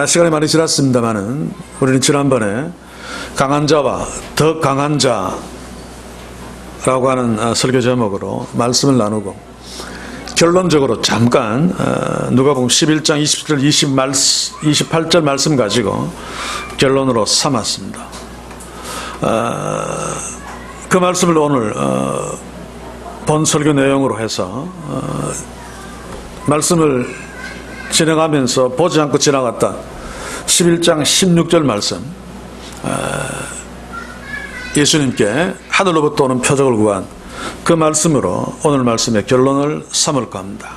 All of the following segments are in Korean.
시간이 많이 지났습니다만은 우리는 지난번에 강한 자와 더 강한 자라고 하는 설교 제목으로 말씀을 나누고 결론적으로 잠깐 누가복음 11장 20절 28절 말씀 가지고 결론으로 삼았습니다. 그 말씀을 오늘 본 설교 내용으로 해서 말씀을 진행하면서 보지 않고 지나갔다 11장 16절 말씀, 예수님께 하늘로부터 오는 표적을 구한 그 말씀으로 오늘 말씀의 결론을 삼을까 합니다.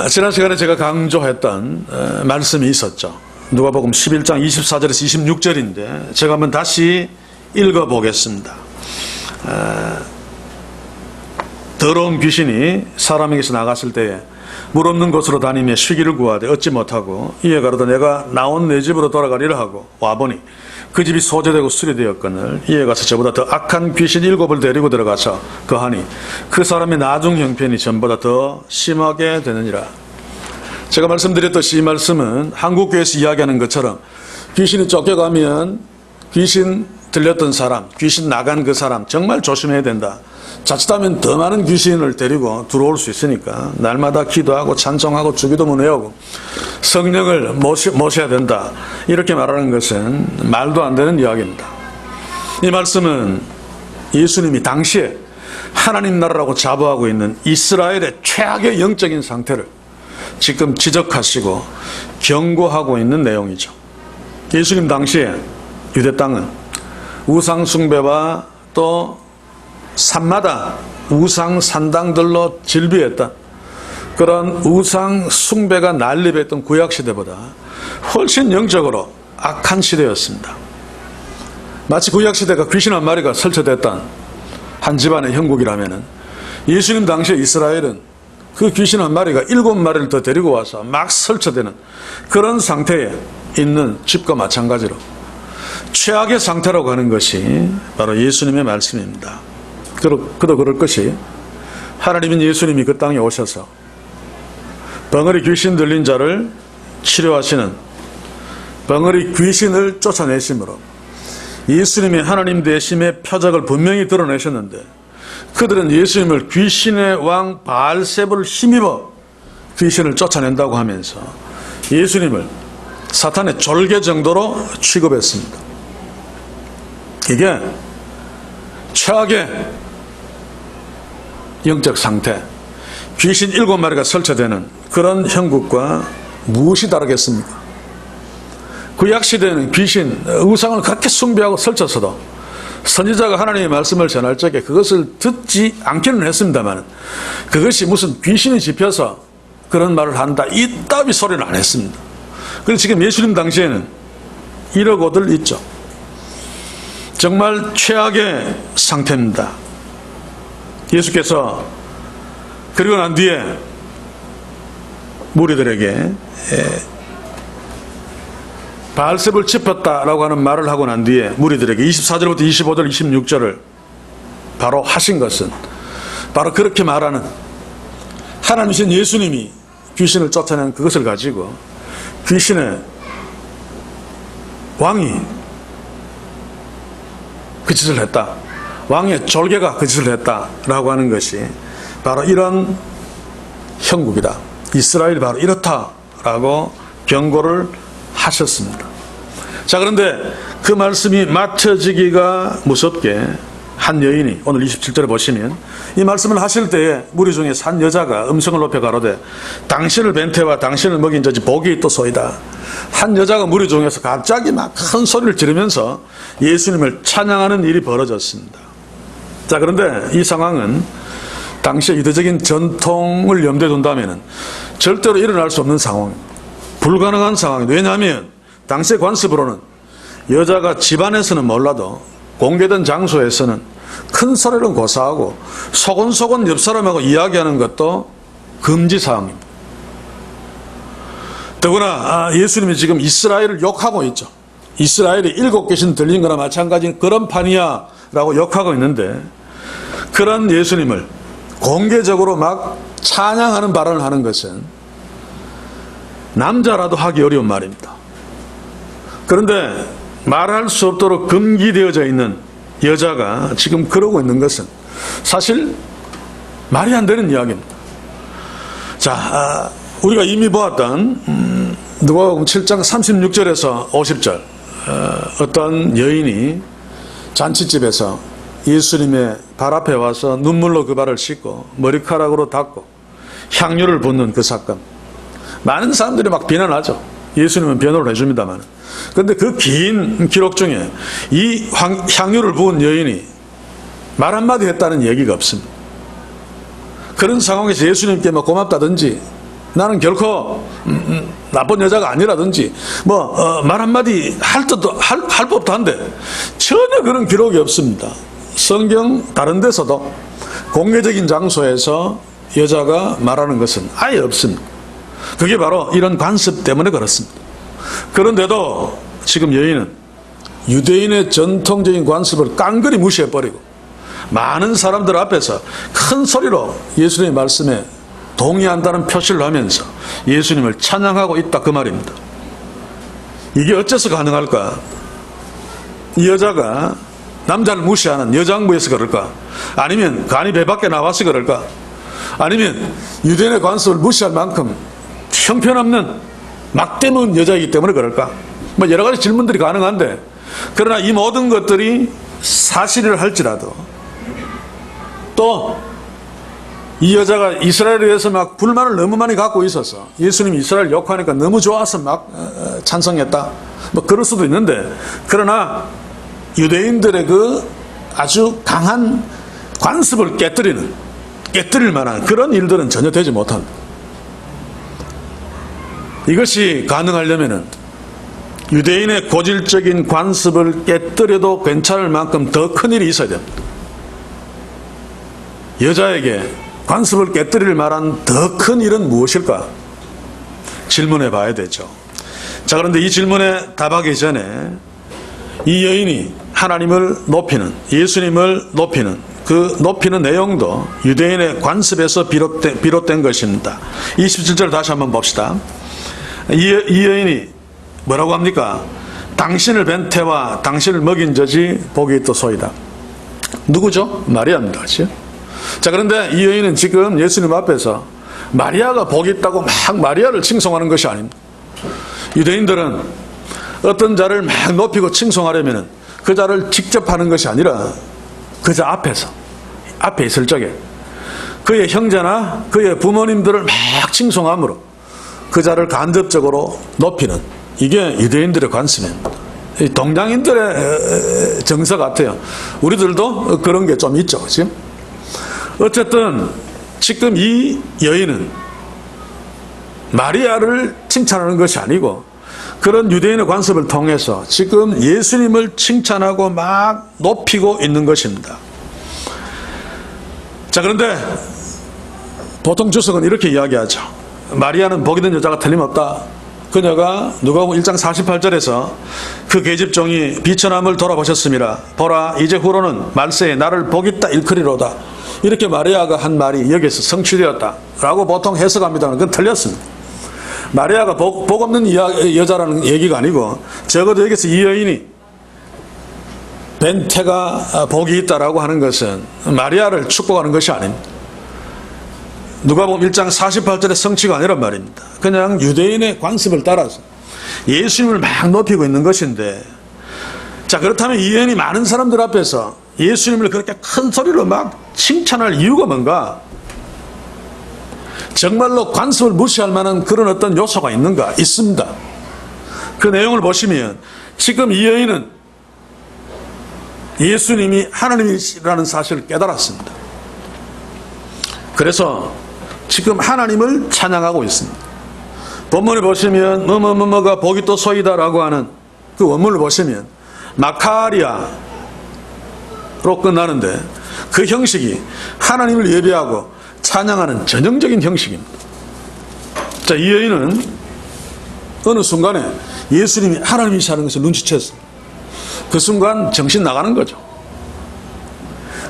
지난 시간에 제가 강조했던 말씀이 있었죠. 누가복음 11장 24절에서 26절인데 제가 한번 다시 읽어보겠습니다. 더러운 귀신이 사람에게서 나갔을 때에 물 없는 곳으로 다니며 쉬기를 구하되 얻지 못하고 이에 가로되 내가 나온 내 집으로 돌아가리라 하고 와보니 그 집이 소재되고 수리되었거늘 이에 가서 저보다 더 악한 귀신 7을 데리고 들어가서 거하니 그 사람의 나중 형편이 전보다 더 심하게 되느니라. 제가 말씀드렸듯이 이 말씀은 한국교회에서 이야기하는 것처럼 귀신이 쫓겨가면 귀신 들렸던 사람, 귀신 나간 그 사람 정말 조심해야 된다. 자칫하면 더 많은 귀신을 데리고 들어올 수 있으니까 날마다 기도하고 찬송하고 주기도문 외우고 성령을 모셔야 된다. 이렇게 말하는 것은 말도 안 되는 이야기입니다. 이 말씀은 예수님이 당시에 하나님 나라라고 자부하고 있는 이스라엘의 최악의 영적인 상태를 지금 지적하시고 경고하고 있는 내용이죠. 예수님 당시에 유대 땅은 우상 숭배와 또 산마다 우상 산당들로 질비했던 그런 우상 숭배가 난립했던 구약시대보다 훨씬 영적으로 악한 시대였습니다. 마치 구약시대가 귀신 한 마리가 설쳐됐던 한 집안의 형국이라면 예수님 당시에 이스라엘은 그 귀신 한 마리가 7마리를 더 데리고 와서 막 설쳐되는 그런 상태에 있는 집과 마찬가지로 최악의 상태라고 하는 것이 바로 예수님의 말씀입니다. 그도 그럴 것이 하나님인 예수님이 그 땅에 오셔서 벙어리 귀신 들린 자를 치료하시는 벙어리 귀신을 쫓아내심으로 예수님이 하나님 되심의 표적을 분명히 드러내셨는데 그들은 예수님을 귀신의 왕 바알세불을 힘입어 귀신을 쫓아낸다고 하면서 예수님을 사탄의 졸개 정도로 취급했습니다. 이게 최악의 영적 상태, 귀신 7마리가 설쳐되는 그런 형국과 무엇이 다르겠습니까? 구약시대에는 귀신, 우상을 그렇게 숭배하고 설쳤어도 선지자가 하나님의 말씀을 전할 적에 그것을 듣지 않기는 했습니다만 그것이 무슨 귀신이 집혀서 그런 말을 한다 이따위 소리는 안 했습니다. 그런데 지금 예수님 당시에는 이러고들 있죠. 정말 최악의 상태입니다. 예수께서 그리고 난 뒤에 무리들에게 바알세불을 짚었다라고 하는 말을 하고 난 뒤에 무리들에게 24절부터 25절 26절을 바로 하신 것은 바로 그렇게 말하는 하나님이신 예수님이 귀신을 쫓아낸 그것을 가지고 귀신의 왕이 그 짓을 했다. 왕의 졸개가 그 짓을 했다라고 하는 것이 바로 이런 형국이다. 이스라엘이 바로 이렇다라고 경고를 하셨습니다. 자, 그런데 그 말씀이 맞춰지기가 무섭게 한 여인이 오늘 27절에 보시면 이 말씀을 하실 때에 무리 중에 한 여자가 음성을 높여 가로되 당신을 뵌태와 당신을 먹인 자지 복이 있도소이다. 한 여자가 무리 중에서 갑자기 막 큰 소리를 지르면서 예수님을 찬양하는 일이 벌어졌습니다. 자, 그런데 이 상황은 당시의 유대적인 전통을 염두에 둔다면 절대로 일어날 수 없는 상황, 불가능한 상황입니다. 왜냐하면 당시의 관습으로는 여자가 집안에서는 몰라도 공개된 장소에서는 큰 소리로 고사하고 소곤소곤 옆 사람하고 이야기하는 것도 금지사항입니다. 더구나 예수님이 지금 이스라엘을 욕하고 있죠. 이스라엘이 7귀신 들린 거나 마찬가지인 그런 판이야 라고 욕하고 있는데 그런 예수님을 공개적으로 막 찬양하는 발언을 하는 것은 남자라도 하기 어려운 말입니다. 그런데 말할 수 없도록 금기되어져 있는 여자가 지금 그러고 있는 것은 사실 말이 안 되는 이야기입니다. 자, 우리가 이미 보았던 누가복음 7장 36절에서 50절 어떤 여인이 잔치집에서 예수님의 발 앞에 와서 눈물로 그 발을 씻고 머리카락으로 닦고 향유를 붓는 그 사건, 많은 사람들이 막 비난하죠. 예수님은 변호를 해줍니다만. 그런데 그 긴 기록 중에 이 향유를 부은 여인이 말 한마디 했다는 얘기가 없습니다. 그런 상황에서 예수님께 뭐 고맙다든지 나는 결코 나쁜 여자가 아니라든지 말 한마디 할 법도 한데 전혀 그런 기록이 없습니다. 성경 다른 데서도 공개적인 장소에서 여자가 말하는 것은 아예 없습니다. 그게 바로 이런 관습 때문에 그렇습니다. 그런데도 지금 여인은 유대인의 전통적인 관습을 깡그리 무시해버리고 많은 사람들 앞에서 큰 소리로 예수님의 말씀에 동의한다는 표시를 하면서 예수님을 찬양하고 있다, 그 말입니다. 이게 어째서 가능할까? 이 여자가 남자를 무시하는 여장부에서 그럴까? 아니면 간이 배 밖에 나와서 그럴까? 아니면 유대인의 관습을 무시할 만큼 형편없는 막대문 여자이기 때문에 그럴까? 여러 가지 질문들이 가능한데, 그러나 이 모든 것들이 사실을 할지라도 또 이 여자가 이스라엘에 대해서 막 불만을 너무 많이 갖고 있어서 예수님이 이스라엘 욕하니까 너무 좋아서 막 찬성했다, 그럴 수도 있는데, 그러나 유대인들의 그 아주 강한 관습을 깨뜨릴 만한 그런 일들은 전혀 되지 못합니다. 이것이 가능하려면 유대인의 고질적인 관습을 깨뜨려도 괜찮을 만큼 더 큰 일이 있어야 됩니다. 여자에게 관습을 깨뜨릴 만한 더 큰 일은 무엇일까? 질문해 봐야 되죠. 자, 그런데 이 질문에 답하기 전에 이 여인이 하나님을 높이는, 예수님을 높이는 그 높이는 내용도 유대인의 관습에서 비롯된 것입니다. 27절 다시 한번 봅시다. 이 여인이 뭐라고 합니까? 당신을 뵌 태와 당신을 먹인 젖이 복이 있도소이다. 누구죠? 마리아입니다. 그렇죠? 자, 그런데 이 여인은 지금 예수님 앞에서 마리아가 복이 있다고 막 마리아를 칭송하는 것이 아닙니다. 유대인들은 어떤 자를 막 높이고 칭송하려면 그 자를 직접 하는 것이 아니라 그 자 앞에 있을 적에 그의 형제나 그의 부모님들을 막 칭송함으로 그 자를 간접적으로 높이는, 이게 유대인들의 관습입니다. 동양인들의 정서 같아요. 우리들도 그런 게 좀 있죠. 지금 어쨌든 지금 이 여인은 마리아를 칭찬하는 것이 아니고 그런 유대인의 관습을 통해서 지금 예수님을 칭찬하고 막 높이고 있는 것입니다. 자, 그런데 보통 주석은 이렇게 이야기하죠. 마리아는 복이 있는 여자가 틀림없다. 그녀가 누가복음 1장 48절에서 그 계집종이 비천함을 돌아보셨습니다. 보라, 이제 후로는 말세에 나를 복있다 일컬이로다. 이렇게 마리아가 한 말이 여기서 성취되었다 라고 보통 해석합니다만 그건 틀렸습니다. 마리아가 복 없는 여자라는 얘기가 아니고, 적어도 여기서 이 여인이 뵌 태가 복이 있다라고 하는 것은 마리아를 축복하는 것이 아닙니다. 누가복음 1장 48절의 성취가 아니란 말입니다. 그냥 유대인의 관습을 따라서 예수님을 막 높이고 있는 것인데, 자, 그렇다면 이 여인이 많은 사람들 앞에서 예수님을 그렇게 큰 소리로 막 칭찬할 이유가 뭔가? 정말로 관습을 무시할 만한 그런 어떤 요소가 있는가? 있습니다. 그 내용을 보시면 지금 이 여인은 예수님이 하나님이라는 사실을 깨달았습니다. 그래서 지금 하나님을 찬양하고 있습니다. 본문을 보시면 뭐가 복이 또 소이다라고 하는 그 원문을 보시면 마카리아로 끝나는데, 그 형식이 하나님을 예배하고 찬양하는 전형적인 형식입니다. 자, 이 여인은 어느 순간에 예수님이 하나님이시라는 것을 눈치챘습니다. 그 순간 정신 나가는 거죠.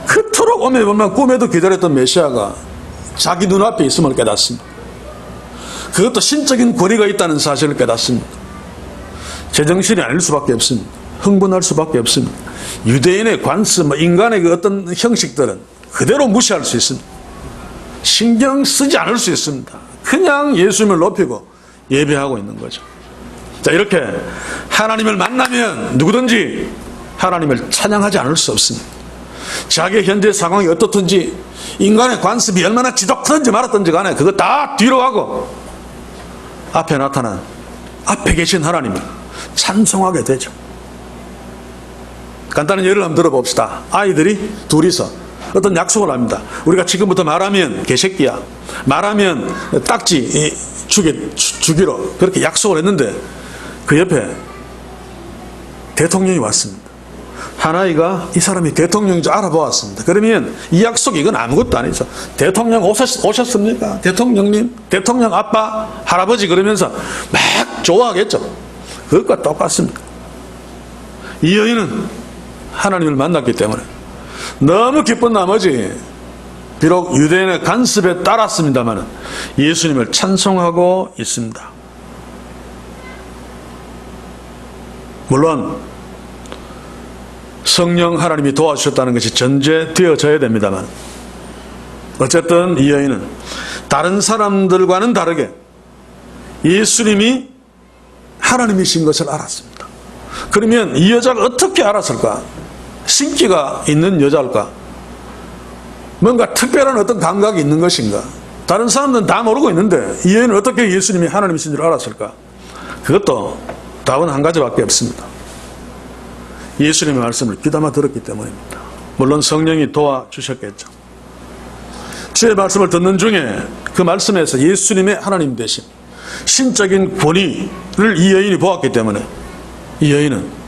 그토록 오매 보면 꿈에도 기다렸던 메시아가 자기 눈앞에 있음을 깨닫습니다. 그것도 신적인 권위가 있다는 사실을 깨닫습니다. 제정신이 아닐 수밖에 없습니다. 흥분할 수밖에 없습니다. 유대인의 관습, 인간의 그 어떤 형식들은 그대로 무시할 수 있습니다. 신경 쓰지 않을 수 있습니다. 그냥 예수님을 높이고 예배하고 있는 거죠. 자, 이렇게 하나님을 만나면 누구든지 하나님을 찬양하지 않을 수 없습니다. 자기의 현재 상황이 어떻든지, 인간의 관습이 얼마나 지독하든지 말았든지 간에 그거 다 뒤로 하고 앞에 나타난, 앞에 계신 하나님을 찬송하게 되죠. 간단한 예를 한번 들어봅시다. 아이들이 둘이서 어떤 약속을 합니다. 우리가 지금부터 말하면 개새끼야, 말하면 딱지 주기로 그렇게 약속을 했는데 그 옆에 대통령이 왔습니다. 하나이가 이 사람이 대통령인지 알아보았습니다. 그러면 이 약속이 이건 아무것도 아니죠. 대통령 오셨습니까? 대통령님, 대통령 아빠, 할아버지 그러면서 막 좋아하겠죠. 그것과 똑같습니다. 이 여인은 하나님을 만났기 때문에 너무 기쁜 나머지 비록 유대인의 간섭에 따랐습니다만 예수님을 찬송하고 있습니다. 물론 성령 하나님이 도와주셨다는 것이 전제되어져야 됩니다만 어쨌든 이 여인은 다른 사람들과는 다르게 예수님이 하나님이신 것을 알았습니다. 그러면 이 여자가 어떻게 알았을까? 신기가 있는 여자일까? 뭔가 특별한 어떤 감각이 있는 것인가? 다른 사람들은 다 모르고 있는데 이 여인은 어떻게 예수님이 하나님이신 줄 알았을까? 그것도 답은 한 가지밖에 없습니다. 예수님의 말씀을 귀담아 들었기 때문입니다. 물론 성령이 도와주셨겠죠. 주의 말씀을 듣는 중에 그 말씀에서 예수님의 하나님 되신 신적인 권위를 이 여인이 보았기 때문에 이 여인은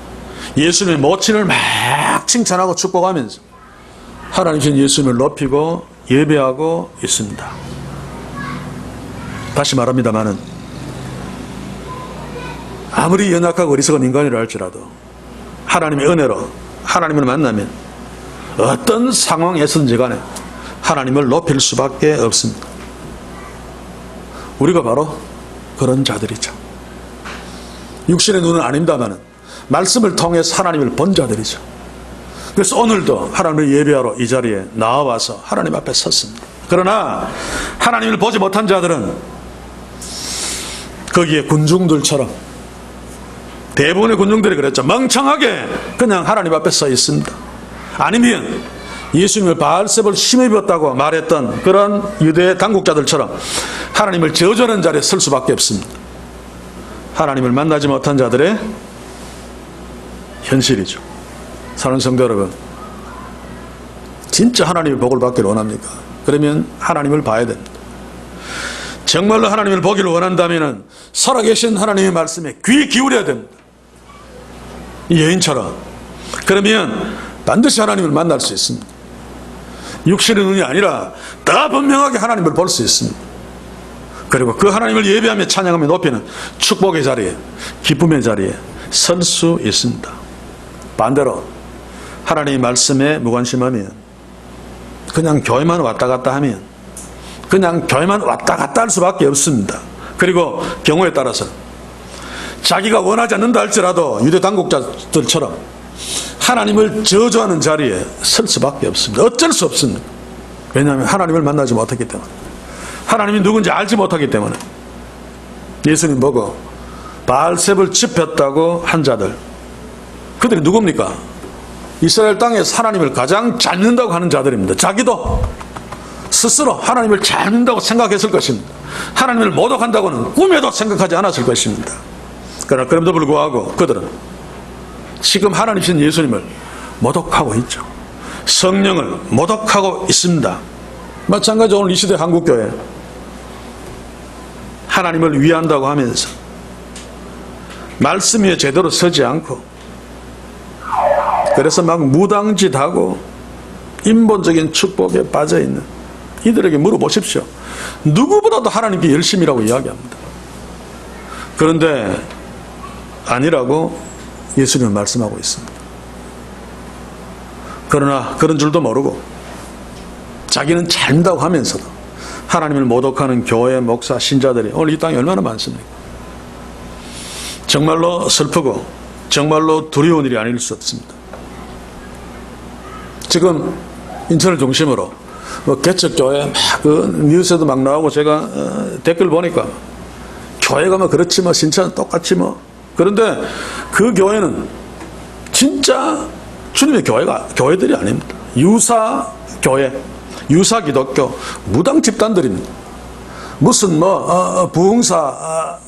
예수님의 모친을 막 칭찬하고 축복하면서 하나님이신 예수님을 높이고 예배하고 있습니다. 다시 말합니다마는 아무리 연약하고 어리석은 인간이라 할지라도 하나님의 은혜로 하나님을 만나면 어떤 상황에서든지 간에 하나님을 높일 수밖에 없습니다. 우리가 바로 그런 자들이죠. 육신의 눈은 아닙니다만 말씀을 통해서 하나님을 본 자들이죠. 그래서 오늘도 하나님을 예배하러 이 자리에 나와서 하나님 앞에 섰습니다. 그러나 하나님을 보지 못한 자들은 거기에 군중들처럼, 대부분의 군중들이 그랬죠. 멍청하게 그냥 하나님 앞에 서 있습니다. 아니면 예수님을 바알세불 힘에 입었다고 말했던 그런 유대 당국자들처럼 하나님을 저주하는 자리에 설 수밖에 없습니다. 하나님을 만나지 못한 자들의 현실이죠. 사랑하는 성도 여러분, 진짜 하나님의 복을 받기를 원합니까? 그러면 하나님을 봐야 됩니다. 정말로 하나님을 보기를 원한다면 살아계신 하나님의 말씀에 귀 기울여야 됩니다. 이 여인처럼. 그러면 반드시 하나님을 만날 수 있습니다. 육신의 눈이 아니라 더 분명하게 하나님을 볼 수 있습니다. 그리고 그 하나님을 예배하며 찬양하며 높이는 축복의 자리에, 기쁨의 자리에 설 수 있습니다. 반대로 하나님의 말씀에 무관심하면, 그냥 교회만 왔다 갔다 하면 그냥 교회만 왔다 갔다 할 수밖에 없습니다. 그리고 경우에 따라서 자기가 원하지 않는다 할지라도 유대 당국자들처럼 하나님을 저주하는 자리에 설 수밖에 없습니다. 어쩔 수 없습니다. 왜냐하면 하나님을 만나지 못했기 때문에, 하나님이 누군지 알지 못하기 때문에. 예수님 보고 바알세불 집혔다고 한 자들, 그들이 누굽니까? 이스라엘 땅에서 하나님을 가장 잘 믿는다고 하는 자들입니다. 자기도 스스로 하나님을 잘 믿는다고 생각했을 것입니다. 하나님을 모독한다고는 꿈에도 생각하지 않았을 것입니다. 그러나 그럼에도 불구하고 그들은 지금 하나님이신 예수님을 모독하고 있죠. 성령을 모독하고 있습니다. 마찬가지로 오늘 이 시대 한국교회, 하나님을 위한다고 하면서 말씀 위에 제대로 서지 않고, 그래서 막 무당짓하고 인본적인 축복에 빠져있는 이들에게 물어보십시오. 누구보다도 하나님께 열심이라고 이야기합니다. 그런데 아니라고 예수님은 말씀하고 있습니다. 그러나 그런 줄도 모르고 자기는 잘 믿다고 하면서도 하나님을 모독하는 교회, 목사, 신자들이 오늘 이 땅에 얼마나 많습니까? 정말로 슬프고 정말로 두려운 일이 아닐 수 없습니다. 지금 인천을 중심으로 개척교회 뉴스에도 막 나오고 제가 댓글 보니까 교회가 그렇지 신천은 똑같지 그런데 그 교회는 진짜 주님의 교회들이 아닙니다. 유사 교회, 유사 기독교, 무당 집단들입니다. 무슨 부흥사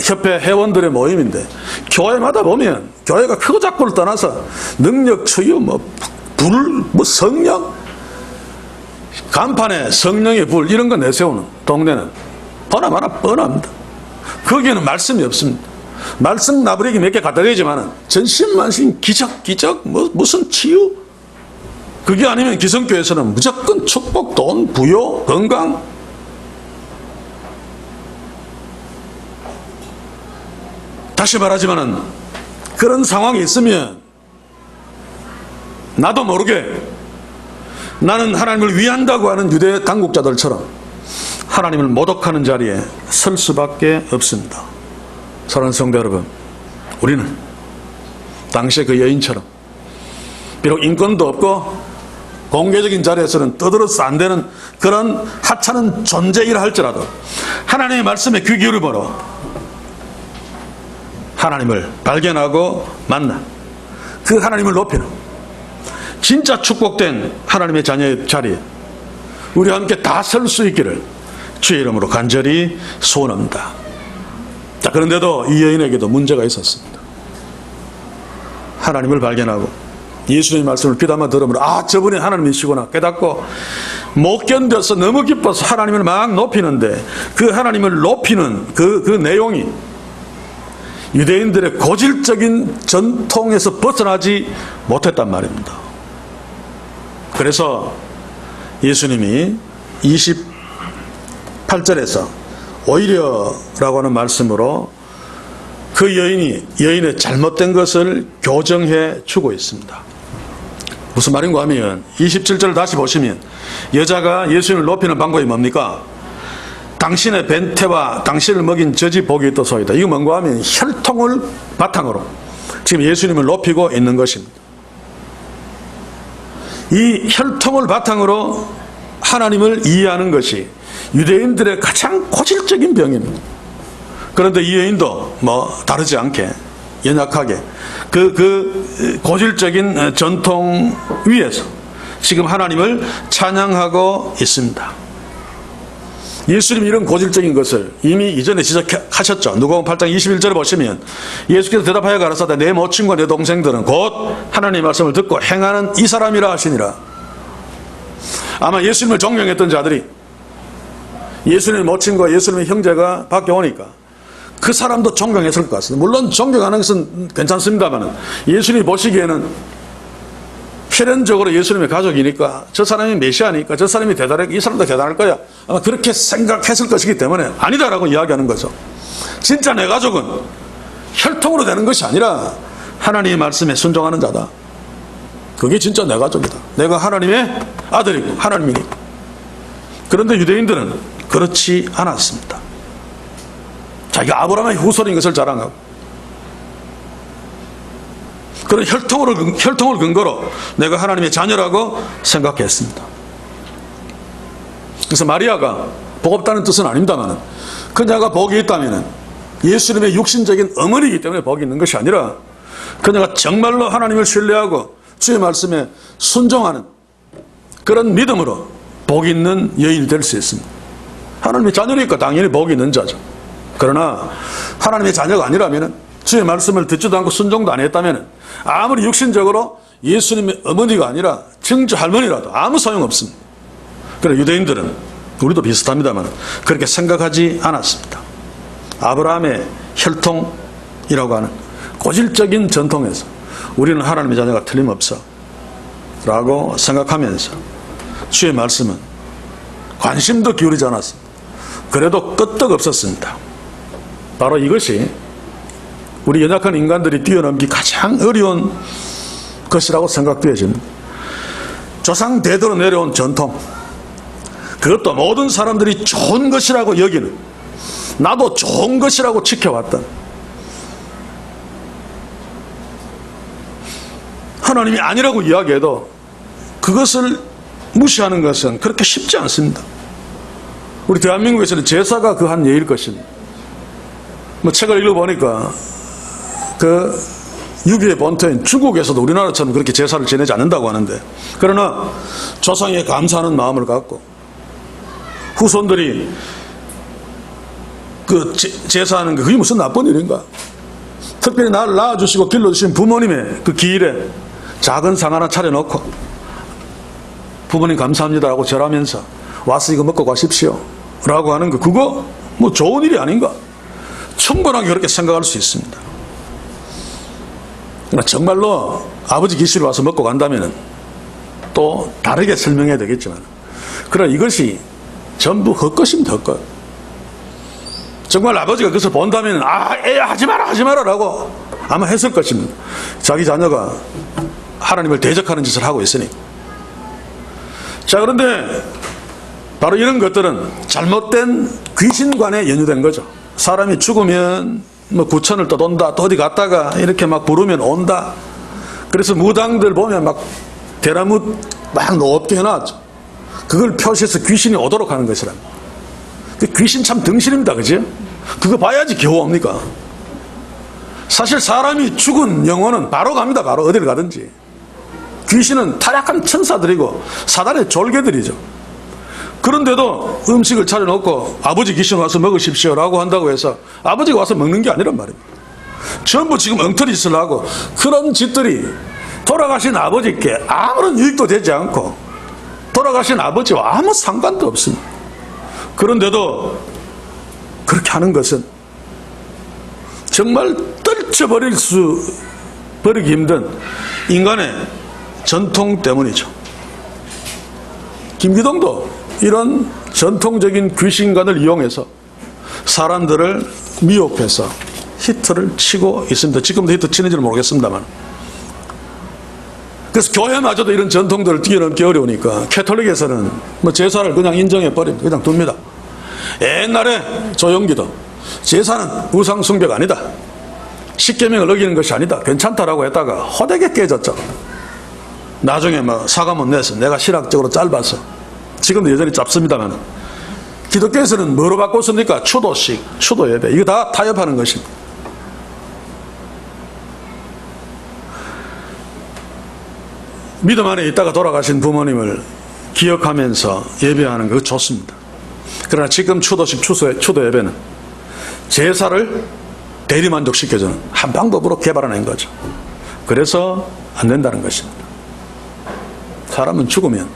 협회 회원들의 모임인데 교회마다 보면 교회가 크고 작고를 떠나서 능력, 추유, 불, 성령, 간판에 성령의 불 이런 거 내세우는 동네는 보나마나 뻔합니다. 거기에는 말씀이 없습니다. 말씀 나부리기 몇 개 갖다 대지만은 전신만신 기적 무슨 치유 그게 아니면 기성교회에서는 무조건 축복, 돈, 부요, 건강. 다시 말하지만은 그런 상황이 있으면 나도 모르게 나는 하나님을 위한다고 하는 유대 당국자들처럼 하나님을 모독하는 자리에 설 수밖에 없습니다. 사랑하는 성도 여러분, 우리는 당시의 그 여인처럼 비록 인권도 없고 공개적인 자리에서는 떠들어서 안 되는 그런 하찮은 존재이라 할지라도 하나님의 말씀에 귀 기울여보러 하나님을 발견하고 만나 그 하나님을 높이는 진짜 축복된 하나님의 자녀의 자리에 우리와 함께 다 설 수 있기를 주의 이름으로 간절히 소원합니다. 자, 그런데도 이 여인에게도 문제가 있었습니다. 하나님을 발견하고 예수님의 말씀을 귀담아 들으므로 저분이 하나님이시구나 깨닫고 못 견뎌서 너무 기뻐서 하나님을 막 높이는데 그 하나님을 높이는 그 내용이 유대인들의 고질적인 전통에서 벗어나지 못했단 말입니다. 그래서 예수님이 28절에서 오히려라고 하는 말씀으로 그 여인의 잘못된 것을 교정해 주고 있습니다. 무슨 말인가 하면 27절을 다시 보시면 여자가 예수님을 높이는 방법이 뭡니까? 당신의 벤태와 당신을 먹인 젖이 복이 있도소이다. 이거 뭔가 하면 혈통을 바탕으로 지금 예수님을 높이고 있는 것입니다. 이 혈통을 바탕으로 하나님을 이해하는 것이 유대인들의 가장 고질적인 병입니다. 그런데 이 여인도 다르지 않게 연약하게 그 고질적인 전통 위에서 지금 하나님을 찬양하고 있습니다. 예수님이 이런 고질적인 것을 이미 이전에 지적하셨죠. 누가복음 8장 21절을 보시면 예수께서 대답하여 가라사대 내 모친과 내 동생들은 곧 하나님의 말씀을 듣고 행하는 이 사람이라 하시니라. 아마 예수님을 존경했던 자들이 예수님의 모친과 예수님의 형제가 밖에 오니까 그 사람도 존경했을 것 같습니다. 물론 존경하는 것은 괜찮습니다만 예수님이 보시기에는 필연적으로 예수님의 가족이니까 저 사람이 메시아니까 저 사람이 이 사람도 대단할 거야. 아마 그렇게 생각했을 것이기 때문에 아니다라고 이야기하는 거죠. 진짜 내 가족은 혈통으로 되는 것이 아니라 하나님의 말씀에 순종하는 자다. 그게 진짜 내 가족이다. 내가 하나님의 아들이고 하나님이니까. 그런데 유대인들은 그렇지 않았습니다. 자기가 아브라함의 후손인 것을 자랑하고 그런 혈통을 근거로 내가 하나님의 자녀라고 생각했습니다. 그래서 마리아가 복 없다는 뜻은 아닙니다만 그녀가 복이 있다면 예수님의 육신적인 어머니이기 때문에 복이 있는 것이 아니라 그녀가 정말로 하나님을 신뢰하고 주의 말씀에 순종하는 그런 믿음으로 복이 있는 여인이 될 수 있습니다. 하나님의 자녀니까 당연히 복이 있는 자죠. 그러나 하나님의 자녀가 아니라면 주의 말씀을 듣지도 않고 순종도 안 했다면 아무리 육신적으로 예수님의 어머니가 아니라 증조 할머니라도 아무 소용없습니다. 그러나 유대인들은 우리도 비슷합니다만 그렇게 생각하지 않았습니다. 아브라함의 혈통이라고 하는 고질적인 전통에서 우리는 하나님의 자녀가 틀림없어 라고 생각하면서 주의 말씀은 관심도 기울이지 않았습니다. 그래도 끄떡없었습니다. 바로 이것이 우리 연약한 인간들이 뛰어넘기 가장 어려운 것이라고 생각되어집니다. 조상 대대로 내려온 전통, 그것도 모든 사람들이 좋은 것이라고 여기는, 나도 좋은 것이라고 지켜왔던 하나님이 아니라고 이야기해도 그것을 무시하는 것은 그렇게 쉽지 않습니다. 우리 대한민국에서는 제사가 그 한 예일 것입니다. 뭐 책을 읽어보니까 그 유교의 본토인 중국에서도 우리나라처럼 그렇게 제사를 지내지 않는다고 하는데, 그러나 조상에 감사하는 마음을 갖고 후손들이 그 제사하는 게 그게 무슨 나쁜 일인가? 특별히 나를 낳아주시고 길러주신 부모님의 그 기일에 작은 상 하나 차려놓고 부모님 감사합니다라고 절하면서 와서 이거 먹고 가십시오 라고 하는 거, 그거 뭐 좋은 일이 아닌가? 충분하게 그렇게 생각할 수 있습니다. 그러나 정말로 아버지 기시로 와서 먹고 간다면 또 다르게 설명해야 되겠지만, 그러나 이것이 전부 헛것입니다. 헛것. 정말 아버지가 그것을 본다면 애 하지 마라 라고 아마 했을 것입니다. 자기 자녀가 하나님을 대적하는 짓을 하고 있으니. 자, 그런데 바로 이런 것들은 잘못된 귀신관에 연유된 거죠. 사람이 죽으면 뭐 구천을 떠돈다, 또 어디 갔다가 이렇게 막 부르면 온다. 그래서 무당들 보면 막 대나무 막 높게 해놨죠. 그걸 표시해서 귀신이 오도록 하는 것이랍니다. 그 귀신 참 등신입니다. 그죠? 그거 봐야지 겨우 옵니까? 사실 사람이 죽은 영혼은 바로 갑니다. 바로 어디를 가든지. 귀신은 타락한 천사들이고 사단의 졸개들이죠. 그런데도 음식을 차려놓고 아버지 귀신 와서 먹으십시오 라고 한다고 해서 아버지가 와서 먹는 게 아니란 말입니다. 전부 지금 엉터리 짓을 하고, 그런 짓들이 돌아가신 아버지께 아무런 유익도 되지 않고 돌아가신 아버지와 아무 상관도 없습니다. 그런데도 그렇게 하는 것은 정말 버리기 힘든 인간의 전통 때문이죠. 김기동도 이런 전통적인 귀신관을 이용해서 사람들을 미혹해서 히트를 치고 있습니다. 지금도 히트 치는지는 모르겠습니다만. 그래서 교회마저도 이런 전통들을 뛰어넘기 어려우니까 캐톨릭에서는 뭐 제사를 그냥 인정해버립니다. 그냥 둡니다. 옛날에 조용기도 제사는 우상 숭배가 아니다, 십계명을 어기는 것이 아니다, 괜찮다라고 했다가 호되게 깨졌죠. 나중에 막 사과문 내서 내가 신학적으로 짧아서, 지금도 여전히 짧습니다만, 기독교에서는 뭐로 바꿨습니까? 추도식, 추도예배, 이거 다 타협하는 것입니다. 믿음 안에 있다가 돌아가신 부모님을 기억하면서 예배하는 거 좋습니다. 그러나 지금 추도식, 추도 예배는 제사를 대리만족시켜주는 한 방법으로 개발해낸 거죠. 그래서 안 된다는 것입니다. 사람은 죽으면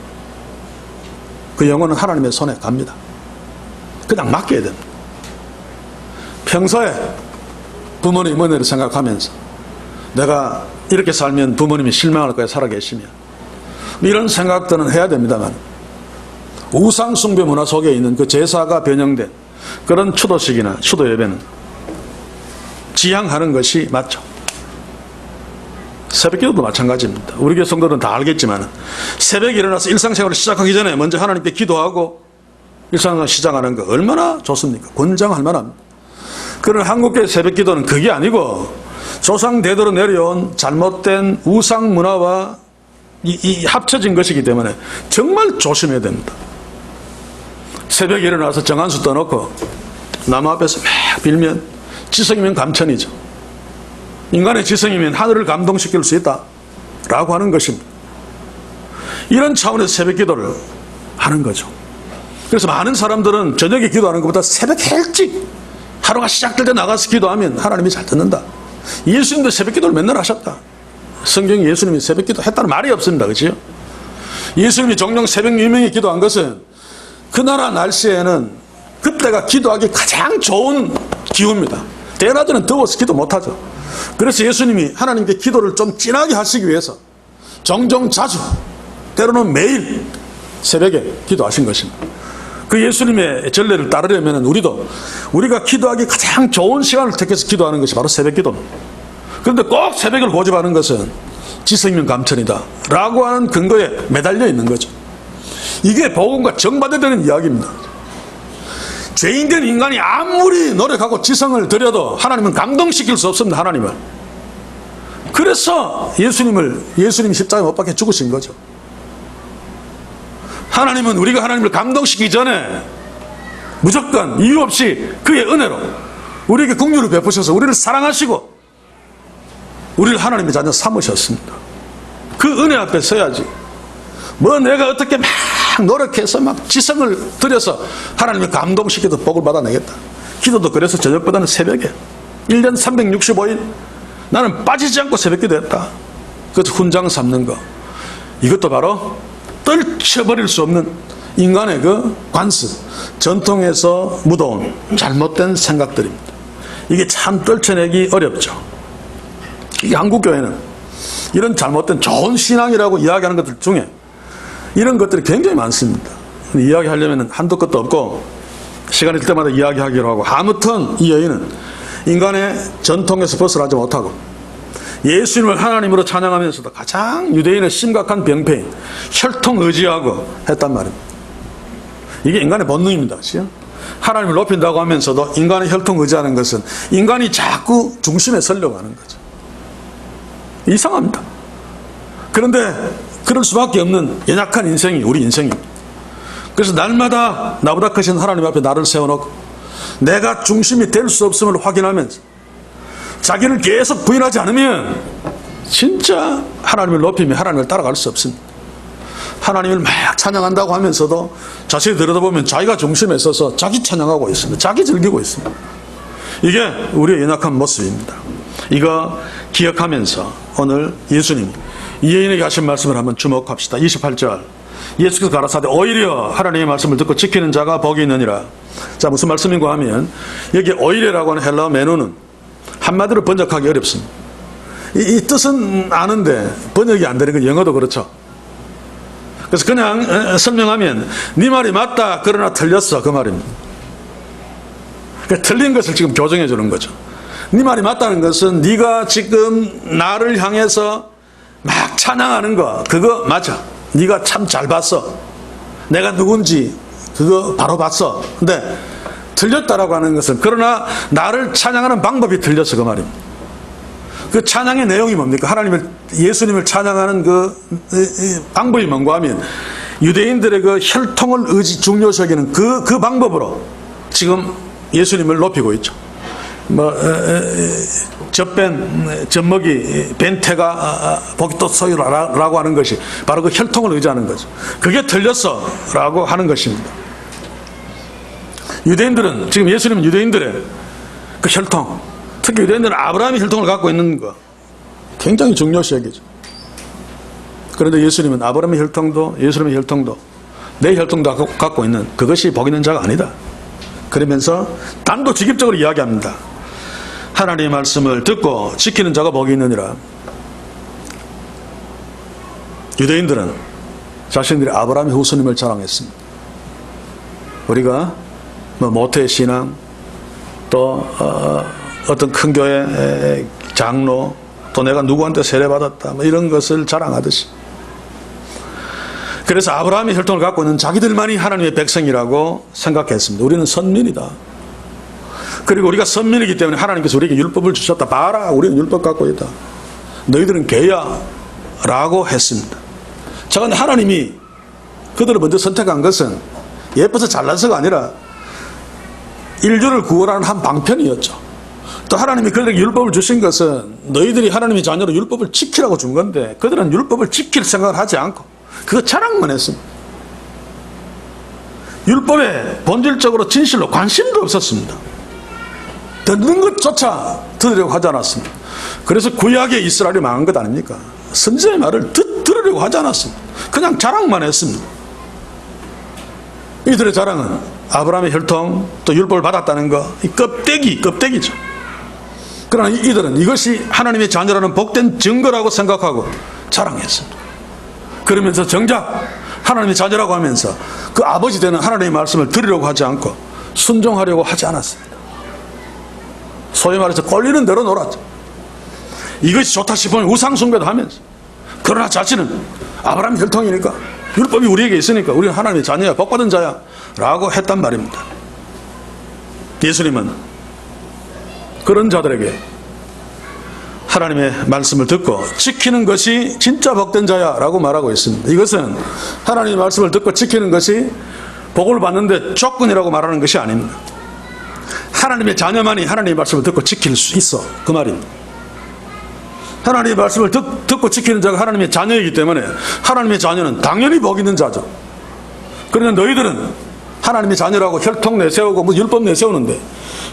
그 영혼은 하나님의 손에 갑니다. 그냥 맡겨야 됩니다. 평소에 부모님 은혜를 생각하면서 내가 이렇게 살면 부모님이 실망할 거야, 살아계시면, 이런 생각들은 해야 됩니다만, 우상 숭배 문화 속에 있는 그 제사가 변형된 그런 추도식이나 추도 예배는 지향하는 것이 맞죠. 새벽기도도 마찬가지입니다. 우리 교회 성도들은 다 알겠지만 새벽에 일어나서 일상생활을 시작하기 전에 먼저 하나님께 기도하고 일상생활을 시작하는 거 얼마나 좋습니까? 권장할 만합니다. 그러나 한국교회 새벽기도는 그게 아니고 조상 대대로 내려온 잘못된 우상 문화와 이 합쳐진 것이기 때문에 정말 조심해야 됩니다. 새벽에 일어나서 정한수 떠놓고 나무 앞에서 막 빌면 지성이면 감천이죠. 인간의 지성이면 하늘을 감동시킬 수 있다 라고 하는 것입니다. 이런 차원에서 새벽 기도를 하는 거죠. 그래서 많은 사람들은 저녁에 기도하는 것보다 새벽 일찍 하루가 시작될 때 나가서 기도하면 하나님이 잘 듣는다. 예수님도 새벽 기도를 맨날 하셨다. 성경에 예수님이 새벽 기도 했다는 말이 없습니다. 그렇죠? 예수님이 종종 새벽 유명히 기도한 것은 그 나라 날씨에는 그때가 기도하기 가장 좋은 기후입니다. 대낮에는 더워서 기도 못하죠. 그래서 예수님이 하나님께 기도를 좀 진하게 하시기 위해서 종종 자주, 때로는 매일 새벽에 기도하신 것입니다. 그 예수님의 전례를 따르려면 우리가 기도하기 가장 좋은 시간을 택해서 기도하는 것이 바로 새벽 기도입니다. 그런데 꼭 새벽을 고집하는 것은 지성이면 감천이다 라고 하는 근거에 매달려 있는 거죠. 이게 복음과 정반대되는 이야기입니다. 죄인된 인간이 아무리 노력하고 지성을 들여도 하나님은 감동시킬 수 없습니다. 하나님은. 그래서 예수님이 십자가에 못 박혀 죽으신 거죠. 하나님은 우리가 하나님을 감동시키기 전에 무조건 이유 없이 그의 은혜로 우리에게 긍휼을 베푸셔서 우리를 사랑하시고 우리를 하나님의 자녀 삼으셨습니다. 그 은혜 앞에 서야지. 뭐 내가 어떻게 막 노력해서 막 지성을 들여서 하나님을 감동시켜도 복을 받아내겠다. 기도도 그래서 저녁보다는 새벽에 1년 365일 나는 빠지지 않고 새벽기도 했다. 그래서 훈장 삼는 거, 이것도 바로 떨쳐버릴 수 없는 인간의 그 관습, 전통에서 묻어온 잘못된 생각들입니다. 이게 참 떨쳐내기 어렵죠. 이 한국교회는 이런 잘못된 좋은 신앙이라고 이야기하는 것들 중에 이런 것들이 굉장히 많습니다. 이야기하려면 한도 끝도 없고 시간이 될 때마다 이야기하기로 하고, 아무튼 이 여인은 인간의 전통에서 벗어나지 못하고 예수님을 하나님으로 찬양하면서도 가장 유대인의 심각한 병폐인 혈통 의지하고 했단 말입니다. 이게 인간의 본능입니다. 그렇죠? 하나님을 높인다고 하면서도 인간의 혈통 의지하는 것은 인간이 자꾸 중심에 서려고 하는 거죠. 이상합니다. 그런데 그럴 수밖에 없는 연약한 인생이 우리 인생입니다. 그래서 날마다 나보다 크신 하나님 앞에 나를 세워놓고 내가 중심이 될 수 없음을 확인하면서 자기를 계속 부인하지 않으면 진짜 하나님을 높이며 하나님을 따라갈 수 없습니다. 하나님을 막 찬양한다고 하면서도 자세히 들여다보면 자기가 중심에 서서 자기 찬양하고 있습니다. 자기 즐기고 있습니다. 이게 우리의 연약한 모습입니다. 이거 기억하면서 오늘 예수님이 이 여인에게 하신 말씀을 한번 주목합시다. 28절 예수께서 가라사대 오히려 하나님의 말씀을 듣고 지키는 자가 복이 있느니라. 자, 무슨 말씀인가 하면 여기 오히려라고 하는 헬라어 메누는 한마디로 번역하기 어렵습니다. 이 뜻은 아는데 번역이 안 되는 건 영어도 그렇죠. 그래서 그냥 설명하면 네 말이 맞다 그러나 틀렸어, 그 말입니다. 그러니까 틀린 것을 지금 교정해 주는 거죠. 네 말이 맞다는 것은 네가 지금 나를 향해서 막 찬양하는 거 그거 맞아. 네가 참 잘 봤어. 내가 누군지 그거 바로 봤어. 근데 틀렸다라고 하는 것은 그러나 나를 찬양하는 방법이 틀렸어, 그 말입니다. 그 찬양의 내용이 뭡니까? 예수님을 찬양하는 그 방법이 뭔가 하면 유대인들의 그 혈통을 중요시 여기는 그 방법으로 지금 예수님을 높이고 있죠. 젖먹이 벤 태가 복이 또 소유라고 하는 것이 바로 그 혈통을 의지하는 거죠. 그게 틀렸어 라고 하는 것입니다. 유대인들은, 지금 예수님은 유대인들의 그 혈통, 특히 유대인들은 아브라함의 혈통을 갖고 있는 거 굉장히 중요시 여기죠. 그런데 예수님은 아브라함의 혈통도 예수님의 혈통도 내 혈통도 갖고 있는 그것이 복 있는 자가 아니다. 그러면서 단도직입적으로 이야기합니다. 하나님의 말씀을 듣고 지키는 자가 복이 있느니라. 유대인들은 자신들이 아브라함의 후손임을 자랑했습니다. 우리가 모태 신앙, 또 어떤 큰 교회 장로, 또 내가 누구한테 세례받았다 이런 것을 자랑하듯이, 그래서 아브라함의 혈통을 갖고 있는 자기들만이 하나님의 백성이라고 생각했습니다. 우리는 선민이다. 그리고 우리가 선민이기 때문에 하나님께서 우리에게 율법을 주셨다. 봐라, 우리는 율법 갖고 있다. 너희들은 개야 라고 했습니다. 자, 근데 하나님이 그들을 먼저 선택한 것은 예뻐서 잘나서가 아니라 인류를 구원하는 한 방편이었죠. 또 하나님이 그들에게 율법을 주신 것은 너희들이 하나님의 자녀로 율법을 지키라고 준 건데 그들은 율법을 지킬 생각을 하지 않고 그거 자랑만 했습니다. 율법에 본질적으로 진실로 관심도 없었습니다. 듣는 것조차 들으려고 하지 않았습니다. 그래서 구약의 이스라엘이 망한 것 아닙니까? 선지자의 말을 들으려고 하지 않았습니다. 그냥 자랑만 했습니다. 이들의 자랑은 아브라함의 혈통, 또 율법을 받았다는 거, 이 껍데기죠. 그러나 이들은 이것이 하나님의 자녀라는 복된 증거라고 생각하고 자랑했습니다. 그러면서 정작 하나님의 자녀라고 하면서 그 아버지 되는 하나님의 말씀을 들으려고 하지 않고 순종하려고 하지 않았습니다. 소위 말해서 꼴리는 대로 놀았죠. 이것이 좋다 싶으면 우상숭배도 하면서, 그러나 자신은 아브라함 혈통이니까 율법이 우리에게 있으니까 우리는 하나님의 자녀야, 복받은 자야 라고 했단 말입니다. 예수님은 그런 자들에게 하나님의 말씀을 듣고 지키는 것이 진짜 복된 자야 라고 말하고 있습니다. 이것은 하나님의 말씀을 듣고 지키는 것이 복을 받는데 조건이라고 말하는 것이 아닙니다. 하나님의 자녀만이 하나님의 말씀을 듣고 지킬 수 있어, 그 말입니다. 하나님의 말씀을 듣고 지키는 자가 하나님의 자녀이기 때문에 하나님의 자녀는 당연히 복 있는 자죠. 그런데 너희들은 하나님의 자녀라고 혈통 내세우고 뭐 율법 내세우는데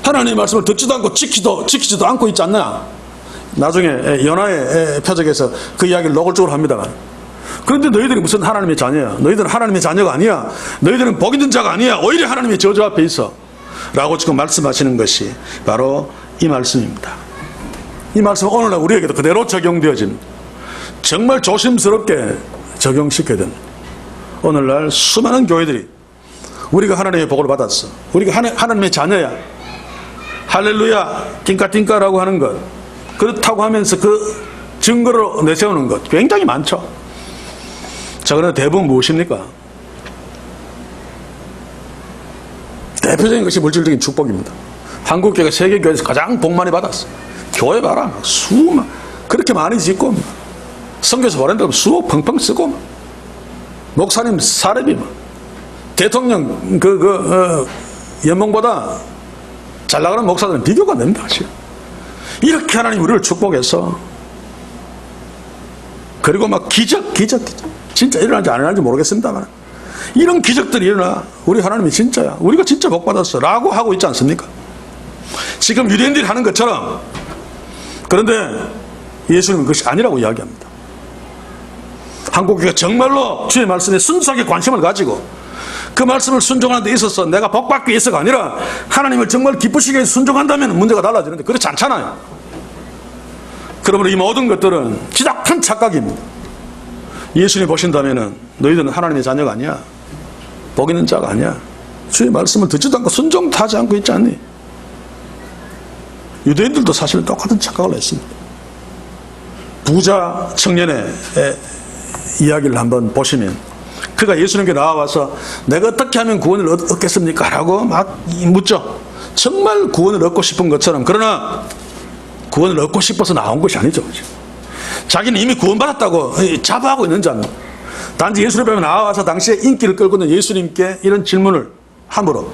하나님의 말씀을 듣지도 않고 지키지도 않고 있지 않나? 나중에 연하의 표적에서 그 이야기를 노골적으로 합니다만, 그런데 너희들이 무슨 하나님의 자녀야? 너희들은 하나님의 자녀가 아니야. 너희들은 복 있는 자가 아니야. 오히려 하나님의 저주 앞에 있어 라고 지금 말씀하시는 것이 바로 이 말씀입니다. 이 말씀은 오늘날 우리에게도 그대로 적용되어집니다. 정말 조심스럽게 적용시켜야 됩니다. 오늘날 수많은 교회들이 우리가 하나님의 복을 받았어, 우리가 하나님의 자녀야, 할렐루야 띵까띵까라고 하는 것, 그렇다고 하면서 그 증거로 내세우는 것 굉장히 많죠. 자, 그런데 대부분 무엇입니까? 대표적인 것이 물질적인 축복입니다. 한국교회가 세계교회에서 가장 복 많이 받았어. 교회 봐라, 수만 그렇게 많이 짓고 선교사 보낸다고 수억 펑펑 쓰고, 목사님 사례비 대통령 연봉보다 잘 나가는 목사들은 비교가 안 됩니다. 사실 이렇게 하나님 우리를 축복해서, 그리고 막 기적 진짜 일어날지 안 일어날지 모르겠습니다만 이런 기적들이 일어나 우리 하나님이 진짜야, 우리가 진짜 복받았어 라고 하고 있지 않습니까? 지금 유대인들이 하는 것처럼. 그런데 예수님은 그것이 아니라고 이야기합니다. 한국교회가 정말로 주의 말씀에 순수하게 관심을 가지고 그 말씀을 순종하는 데 있어서 내가 복받기 위해서가 아니라 하나님을 정말 기쁘시게 순종한다면 문제가 달라지는데 그렇지 않잖아요. 그러므로 이 모든 것들은 지독한 착각입니다. 예수님 보신다면 너희들은 하나님의 자녀가 아니야, 복 있는 자가 아니야, 주의 말씀을 듣지도 않고 순종도 하지 않고 있지 않니? 유대인들도 사실 똑같은 착각을 했습니다. 부자 청년의 이야기를 한번 보시면, 그가 예수님께 나와서 내가 어떻게 하면 구원을 얻겠습니까? 라고 막 묻죠. 정말 구원을 얻고 싶은 것처럼. 그러나 구원을 얻고 싶어서 나온 것이 아니죠. 자기는 이미 구원받았다고 자부하고 있는 자입니다. 단지 예수님 앞에 나와서 당시에 인기를 끌고 있는 예수님께 이런 질문을 함으로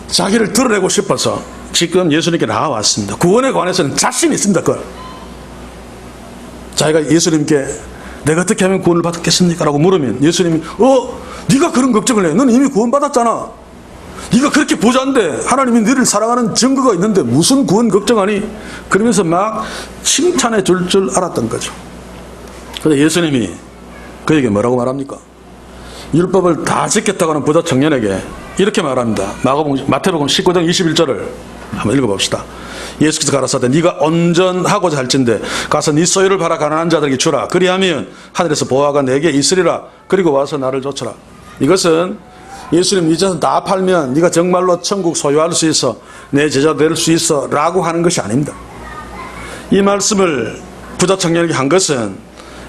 자기를 드러내고 싶어서 지금 예수님께 나와왔습니다. 구원에 관해서는 자신이 있습니다. 그걸 자기가 예수님께 내가 어떻게 하면 구원을 받겠습니까? 라고 물으면 예수님이 네가 그런 걱정을 해. 너는 이미 구원받았잖아. 네가 그렇게 부자인데 하나님이 너를 사랑하는 증거가 있는데 무슨 구원 걱정하니? 그러면서 막 칭찬해 줄 알았던 거죠. 그런데 예수님이 그에게 뭐라고 말합니까? 율법을 다 지켰다고 하는 부자 청년에게 이렇게 말합니다. 마태복음 19장 21절을 한번 읽어봅시다. 예수께서 가라사대 네가 온전하고자 할진대 가서 네 소유를 팔아 가난한 자들에게 주라. 그리하면 하늘에서 보화가 내게 있으리라. 그리고 와서 나를 좇으라. 이것은 예수님 네 재산 다 팔면 네가 정말로 천국 소유할 수 있어, 내 제자 될 수 있어 라고 하는 것이 아닙니다. 이 말씀을 부자 청년에게 한 것은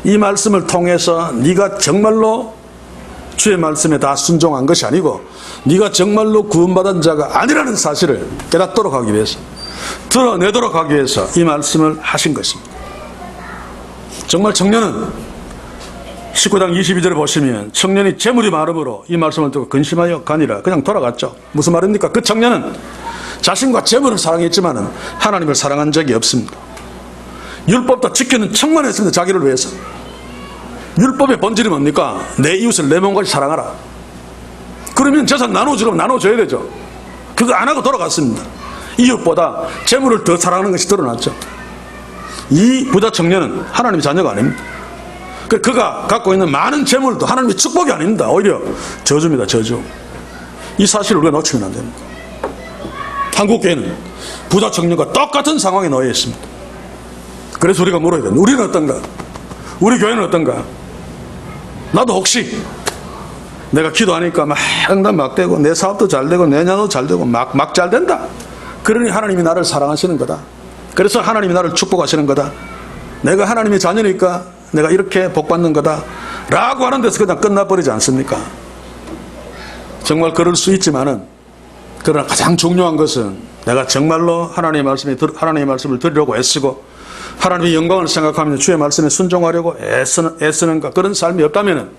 이 말씀을 통해서 네가 정말로 주의 말씀에 다 순종한 것이 아니고 네가 정말로 구원받은 자가 아니라는 사실을 깨닫도록 하기 위해서, 드러내도록 하기 위해서 이 말씀을 하신 것입니다. 정말 청년은 19장 22절에 보시면 청년이 재물이 많음으로 이 말씀을 듣고 근심하여 가니라 그냥 돌아갔죠. 무슨 말입니까? 그 청년은 자신과 재물을 사랑했지만 하나님을 사랑한 적이 없습니다. 율법도 지키는 척만 했습니다. 자기를 위해서. 율법의 본질이 뭡니까? 내 이웃을 내 몸같이 사랑하라. 그러면 재산 나눠주라면 나눠줘야 되죠. 그거 안 하고 돌아갔습니다. 이웃보다 재물을 더 사랑하는 것이 드러났죠. 이 부자 청년은 하나님의 자녀가 아닙니다. 그가 갖고 있는 많은 재물도 하나님의 축복이 아닙니다. 오히려 저주입니다. 저주. 이 사실을 우리가 놓치면 안 됩니다. 한국교회는 부자 청년과 똑같은 상황에 놓여 있습니다. 그래서 우리가 물어야 됩니다. 우리는 어떤가? 우리 교회는 어떤가? 나도 혹시 내가 기도하니까 막 응답 막 되고 내 사업도 잘 되고 내 자녀도 잘 되고 막 잘 된다. 그러니 하나님이 나를 사랑하시는 거다. 그래서 하나님이 나를 축복하시는 거다. 내가 하나님의 자녀니까 내가 이렇게 복받는 거다 라고 하는 데서 그냥 끝나버리지 않습니까? 정말 그럴 수 있지만은, 그러나 가장 중요한 것은 내가 정말로 하나님의 말씀을 들으려고 애쓰고 하나님의 영광을 생각하며 주의 말씀에 순종하려고 애쓰는가, 그런 삶이 없다면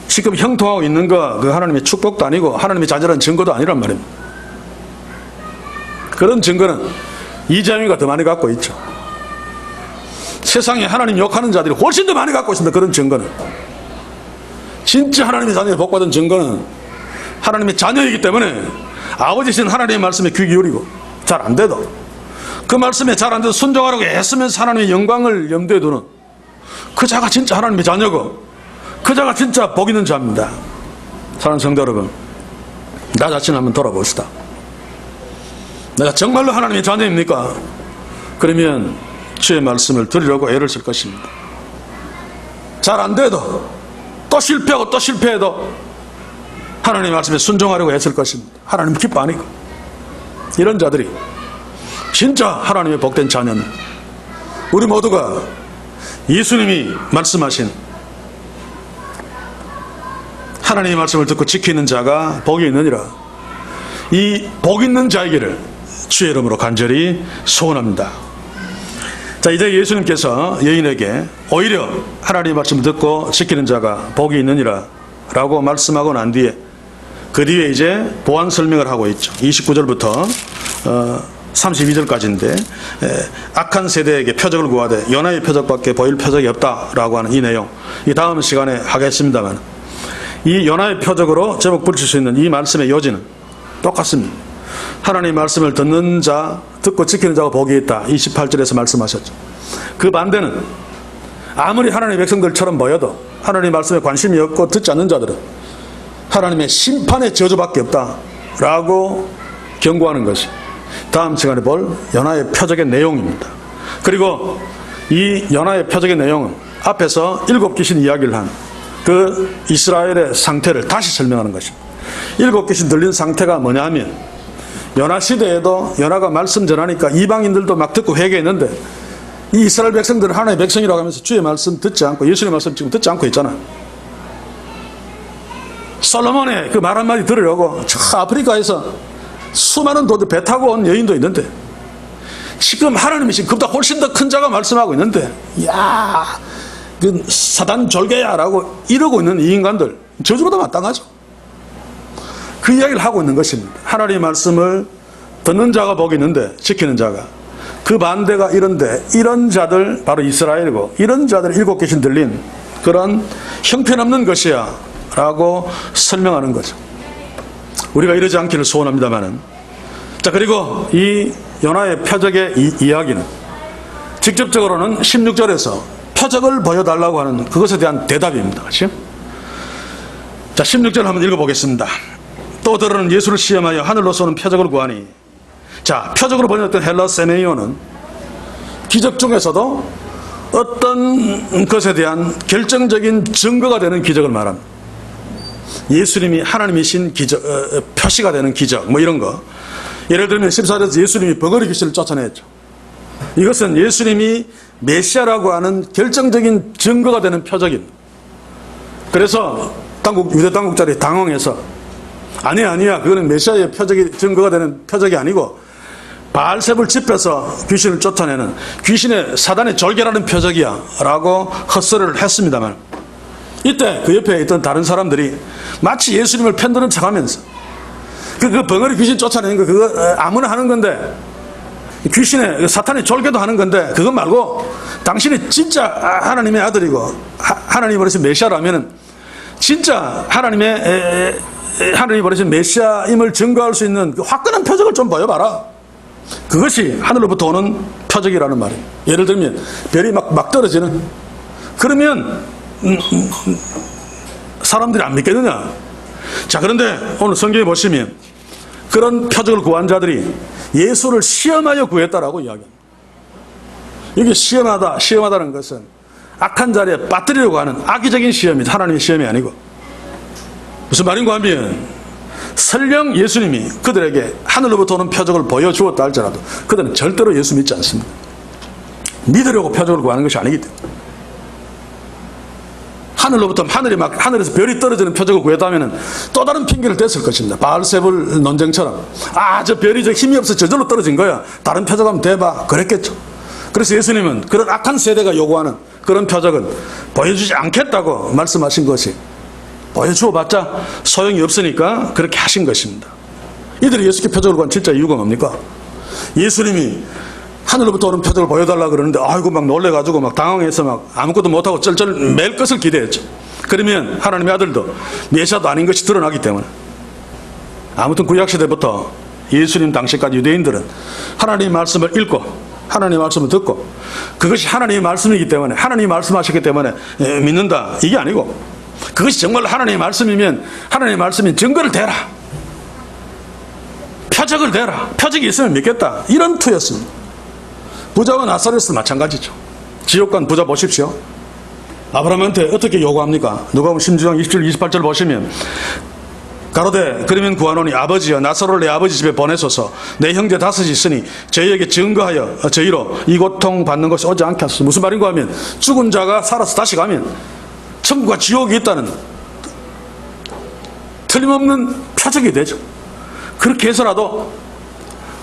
지금 형통하고 있는 거 그 하나님의 축복도 아니고 하나님의 자녀라는 증거도 아니란 말입니다. 그런 증거는 이재명이가 더 많이 갖고 있죠. 세상에 하나님 욕하는 자들이 훨씬 더 많이 갖고 있습니다. 그런 증거는. 진짜 하나님의 자녀에 복받은 증거는 하나님의 자녀이기 때문에 아버지신 하나님의 말씀에 귀 기울이고 잘 안 돼도 그 말씀에 잘 안 돼도 순종하려고 애쓰면서 하나님의 영광을 염두에 두는 그 자가 진짜 하나님의 자녀고 그 자가 진짜 복 있는 자입니다. 사랑하는 성도 여러분, 나 자신을 한번 돌아봅시다. 내가 정말로 하나님의 자녀입니까? 그러면 주의 말씀을 들으려고 애를 쓸 것입니다. 잘 안 돼도 또 실패하고 또 실패해도 하나님의 말씀에 순종하려고 애쓸 것입니다. 하나님 기뻐 안 하고. 이런 자들이 진짜 하나님의 복된 자녀는 우리 모두가 예수님이 말씀하신 하나님의 말씀을 듣고 지키는 자가 복이 있느니라. 이 복 있는 자이기를 주의 이름으로 간절히 소원합니다. 자, 이제 예수님께서 여인에게 오히려 하나님의 말씀을 듣고 지키는 자가 복이 있느니라 라고 말씀하고 난 뒤에 그 뒤에 이제 보완 설명을 하고 있죠. 29절부터 32절까지인데 악한 세대에게 표적을 구하되 요나의 표적밖에 보일 표적이 없다라고 하는 이 내용, 이 다음 시간에 하겠습니다만, 이 요나의 표적으로 제목 붙일 수 있는 이 말씀의 요지는 똑같습니다. 하나님의 말씀을 듣는 자, 듣고 지키는 자가 복이 있다. 28절에서 말씀하셨죠. 그 반대는 아무리 하나님의 백성들처럼 보여도 하나님의 말씀에 관심이 없고 듣지 않는 자들은 하나님의 심판의 저주밖에 없다라고 경고하는 것이 다음 시간에 볼 요나의 표적의 내용입니다. 그리고 이 요나의 표적의 내용은 앞에서 7 귀신 이야기를 한 그 이스라엘의 상태를 다시 설명하는 것입니다. 7 귀신 들린 상태가 뭐냐 하면, 요나 시대에도 요나가 말씀 전하니까 이방인들도 막 듣고 회개했는데 이 이스라엘 백성들은 하나님의 백성이라고 하면서 주의 말씀 듣지 않고 예수님의 말씀 지금 듣지 않고 있잖아. 솔로몬의 그 말 한마디 들으려고 저 아프리카에서 수많은 도들 배 타고 온 여인도 있는데 지금 하나님이 지금 그보다 훨씬 더 큰 자가 말씀하고 있는데, 야, 그 사단 졸개야 라고 이러고 있는 이 인간들 저주보다 마땅하죠. 그 이야기를 하고 있는 것입니다. 하나님의 말씀을 듣는 자가 복이 있는데 지키는 자가, 그 반대가 이런데 이런 자들 바로 이스라엘이고 이런 자들 7 귀신 들린 그런 형편없는 것이야 라고 설명하는 거죠. 우리가 이러지 않기를 소원합니다만은, 자, 그리고 이 요나의 표적의 이야기는 직접적으로는 16절에서 표적을 보여달라고 하는 그것에 대한 대답입니다. 그렇죠? 자, 16절 한번 읽어보겠습니다. 또 들으는 예수를 시험하여 하늘로서 오는 표적을 구하니. 자, 표적으로 번역된 헬라 세메이오는 기적 중에서도 어떤 것에 대한 결정적인 증거가 되는 기적을 말합니다. 예수님이 하나님이신 기적, 표시가 되는 기적, 뭐 이런 거. 예를 들면 14절에서 예수님이 버거리 귀신을 쫓아냈죠. 이것은 예수님이 메시아라고 하는 결정적인 증거가 되는 표적입니다. 그래서 유대 당국자들이 당황해서 아니야, 그거는 메시아의 표적이 증거가 되는 표적이 아니고 바알세불 집에서 귀신을 쫓아내는 귀신의 사단의 졸개라는 표적이야 라고 헛소리를 했습니다만, 이때 그 옆에 있던 다른 사람들이 마치 예수님을 편드는 척하면서 그 벙어리 귀신 쫓아내는 거 그거 아무나 하는 건데, 귀신의 사탄의 졸개도 하는 건데 그것 말고 당신이 진짜 하나님의 아들이고 하나님이 보내신 메시아라면 진짜 하나님이 보내신 메시아임을 증거할 수 있는 그 화끈한 표적을 좀 보여봐라. 그것이 하늘로부터 오는 표적이라는 말이에요. 예를 들면 별이 막 떨어지는, 그러면 사람들이 안 믿겠느냐. 자, 그런데 오늘 성경에 보시면 그런 표적을 구한 자들이 예수를 시험하여 구했다라고 이야기합니다. 이게 시험하다는 것은 악한 자리에 빠뜨리려고 하는 악의적인 시험이다. 하나님의 시험이 아니고. 무슨 말인가 하면, 설령 예수님이 그들에게 하늘로부터 오는 표적을 보여주었다 할지라도 그들은 절대로 예수 믿지 않습니다. 믿으려고 표적을 구하는 것이 아니기 때문에. 하늘로부터 하늘에서 별이 떨어지는 표적을 구했다면 또 다른 핑계를 댔을 것입니다. 바알세불 논쟁처럼 저 별이 힘이 없어 저절로 떨어진 거야. 다른 표적 한번 대봐. 그랬겠죠. 그래서 예수님은 그런 악한 세대가 요구하는 그런 표적은 보여주지 않겠다고 말씀하신 것이 보여주어봤자 소용이 없으니까 그렇게 하신 것입니다. 이들이 예수께 표적을 구한 진짜 이유가 뭡니까? 예수님이 하늘로부터 오는 표적을 보여달라 그러는데 아이고 막 놀래가지고 막 당황해서 막 아무것도 못하고 쩔쩔 맬 것을 기대했죠. 그러면 하나님의 아들도 메시아도 아닌 것이 드러나기 때문에. 아무튼 구약시대부터 예수님 당시까지 유대인들은 하나님의 말씀을 읽고 하나님의 말씀을 듣고 그것이 하나님의 말씀이기 때문에 하나님이 말씀하셨기 때문에 믿는다 이게 아니고 그것이 정말 하나님의 말씀이면 하나님의 말씀인 증거를 대라, 표적을 대라, 표적이 있으면 믿겠다 이런 투였습니다. 부자와 나사렛도 마찬가지죠. 지옥간 부자 보십시오. 아브라함한테 어떻게 요구합니까? 누가복음 16장 27, 28절 보시면 가로되 그러면 구하노니 아버지여 나사로를 내 아버지 집에 보내소서 내 형제 다섯이 있으니 저희에게 증거하여 저희로 이 고통 받는 것이 오지 않게 하소서. 무슨 말인가 하면 죽은 자가 살아서 다시 가면 천국과 지옥이 있다는 틀림없는 표적이 되죠. 그렇게 해서라도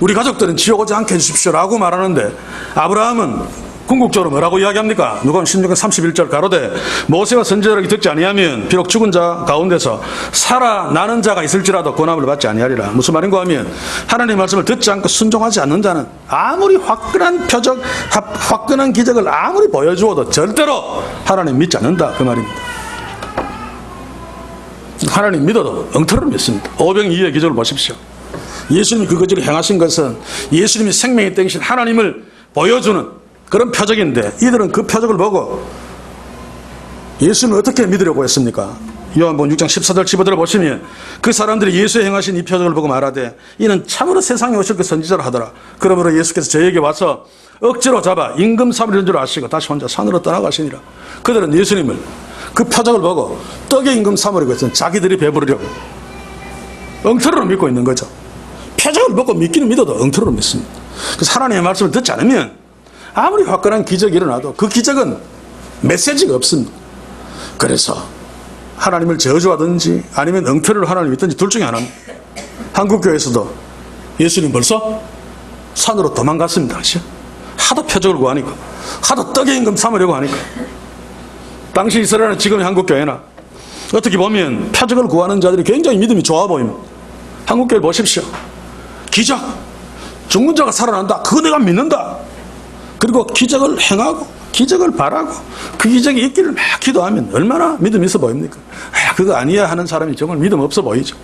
우리 가족들은 지옥 오지 않게 해주십시오 라고 말하는데 아브라함은 궁극적으로 뭐라고 이야기합니까? 누가복음 16장 31절 가로되 모세와 선지자들에게 듣지 아니하면 비록 죽은 자 가운데서 살아나는 자가 있을지라도 권함을 받지 아니하리라. 무슨 말인가 하면 하나님의 말씀을 듣지 않고 순종하지 않는 자는 아무리 화끈한 표적, 화끈한 기적을 아무리 보여주어도 절대로 하나님 믿지 않는다 그 말입니다. 하나님 믿어도 엉터리로 믿습니다. 오병이어의 기적을 보십시오. 예수님이 그 거지를 행하신 것은 예수님이 생명의 땡신 하나님을 보여주는 그런 표적인데 이들은 그 표적을 보고 예수님을 어떻게 믿으려고 했습니까? 요한복음 6장 14절 15절을 보시면 그 사람들이 예수의 행하신 이 표적을 보고 말하되 이는 참으로 세상에 오실 그 선지자라 하더라. 그러므로 예수께서 저에게 와서 억지로 잡아 임금 삼으려는 줄 아시고 다시 혼자 산으로 떠나가시니라. 그들은 예수님을 그 표적을 보고 떡의 임금 삼으려고 했으면 자기들이 배부르려고 엉터리로 믿고 있는 거죠. 표적을 보고 믿기는 믿어도 엉터리로 믿습니다. 그래서 하나님의 말씀을 듣지 않으면 아무리 화끈한 기적이 일어나도 그 기적은 메시지가 없습니다. 그래서 하나님을 저주하든지 아니면 엉터리로 하나님을 믿든지 둘 중에 하나입니다. 한국교회에서도 예수님 벌써 산으로 도망갔습니다. 하도 표적을 구하니까 하도 떡의 임금 삼으려고 하니까 당시 이스라엘은 지금의 한국교회나 어떻게 보면 표적을 구하는 자들이 굉장히 믿음이 좋아 보입니다. 한국교회 보십시오. 기적, 죽는 자가 살아난다. 그거 내가 믿는다. 그리고 기적을 행하고 기적을 바라고 그 기적이 있기를 막 기도하면 얼마나 믿음이 있어 보입니까? 그거 아니야 하는 사람이 정말 믿음 없어 보이죠.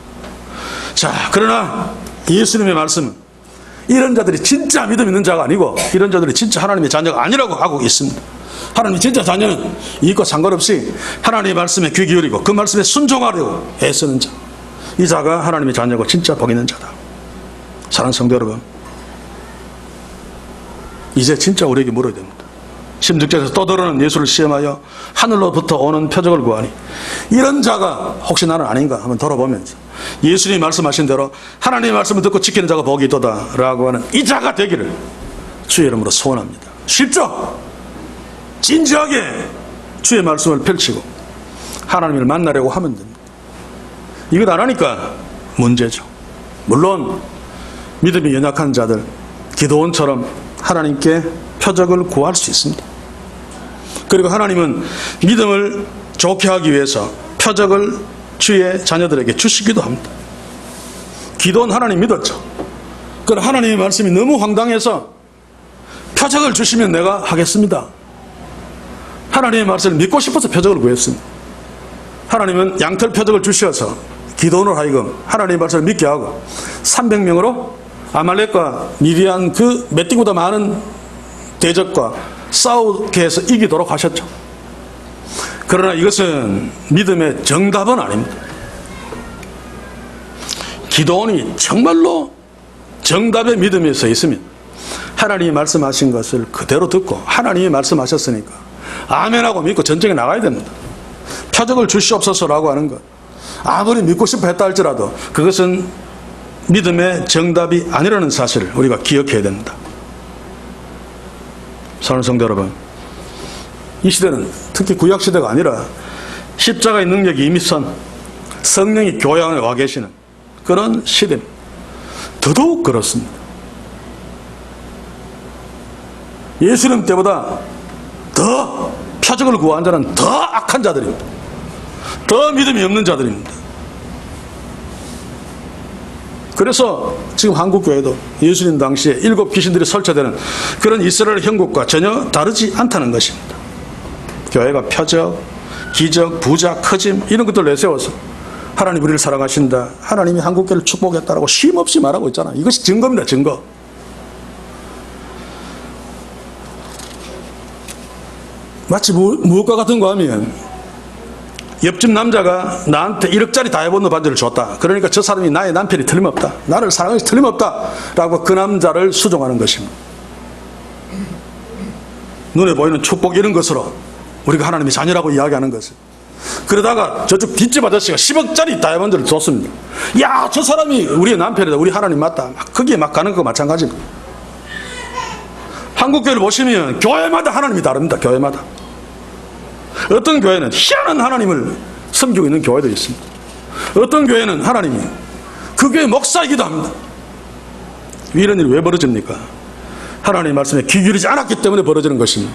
자, 그러나 예수님의 말씀은 이런 자들이 진짜 믿음 있는 자가 아니고 이런 자들이 진짜 하나님의 자녀가 아니라고 하고 있습니다. 하나님의 진짜 자녀는 이익과 상관없이 하나님의 말씀에 귀 기울이고 그 말씀에 순종하려고 애쓰는 자, 이 자가 하나님의 자녀고 진짜 복 있는 자다. 사랑하는 성도 여러분, 이제 진짜 우리에게 물어야 됩니다. 16절에서 떠들어는 예수를 시험하여 하늘로부터 오는 표적을 구하니 이런 자가 혹시 나는 아닌가 한번 돌아보면서 예수님이 말씀하신 대로 하나님의 말씀을 듣고 지키는 자가 복이 있도다 라고 하는 이 자가 되기를 주의 이름으로 소원합니다. 쉽죠? 진지하게 주의 말씀을 펼치고 하나님을 만나려고 하면 됩니다. 이것 안 하니까 문제죠. 물론 믿음이 연약한 자들 기도원처럼 하나님께 표적을 구할 수 있습니다. 그리고 하나님은 믿음을 좋게 하기 위해서 표적을 주의 자녀들에게 주시기도 합니다. 기도는 하나님 믿었죠. 그러나 하나님의 말씀이 너무 황당해서 표적을 주시면 내가 하겠습니다. 하나님의 말씀을 믿고 싶어서 표적을 구했습니다. 하나님은 양털 표적을 주셔서 기도원을 하여금 하나님의 말씀을 믿게 하고 300명으로 아말렉과 미디안 그 몇 띠보다 많은 대적과 싸우게 해서 이기도록 하셨죠. 그러나 이것은 믿음의 정답은 아닙니다. 기도원이 정말로 정답의 믿음에 서 있으면 하나님이 말씀하신 것을 그대로 듣고 하나님이 말씀하셨으니까 아멘하고 믿고 전쟁에 나가야 됩니다. 표적을 주시옵소서라고 하는 것 아무리 믿고 싶어 했다 할지라도 그것은 믿음의 정답이 아니라는 사실을 우리가 기억해야 됩니다. 사랑하는 성도 여러분, 이 시대는 특히 구약시대가 아니라 십자가의 능력이 이미 선 성령이 교회 안에 와 계시는 그런 시대입니다. 더더욱 그렇습니다. 예수님 때보다 더 표적을 구한 자는 더 악한 자들입니다. 더 믿음이 없는 자들입니다. 그래서 지금 한국교회도 예수님 당시에 7 귀신들이 설치되는 그런 이스라엘 형국과 전혀 다르지 않다는 것입니다. 교회가 표적, 기적, 부자, 커짐 이런 것들 내세워서 하나님 우리를 사랑하신다, 하나님이 한국교회를 축복했다라고 쉼없이 말하고 있잖아. 이것이 증거입니다. 증거. 마치 무엇과 같은 거 하면 옆집 남자가 나한테 1억짜리 다이아몬드 반지를 줬다. 그러니까 저 사람이 나의 남편이 틀림없다, 나를 사랑하기 틀림없다 라고 그 남자를 수종하는 것입니다. 눈에 보이는 축복 이런 것으로 우리가 하나님의 자녀라고 이야기하는 것을. 그러다가 저쪽 뒷집 아저씨가 10억짜리 다이아몬드를 줬습니다. 야, 저 사람이 우리의 남편이다, 우리 하나님 맞다, 거기에 막 가는 거 마찬가지입니다. 한국교회를 보시면 교회마다 하나님이 다릅니다. 교회마다. 어떤 교회는 희한한 하나님을 섬기고 있는 교회도 있습니다. 어떤 교회는 하나님이 그 교회 목사이기도 합니다. 이런 일이 왜 벌어집니까? 하나님의 말씀에 귀 기울이지 않았기 때문에 벌어지는 것입니다.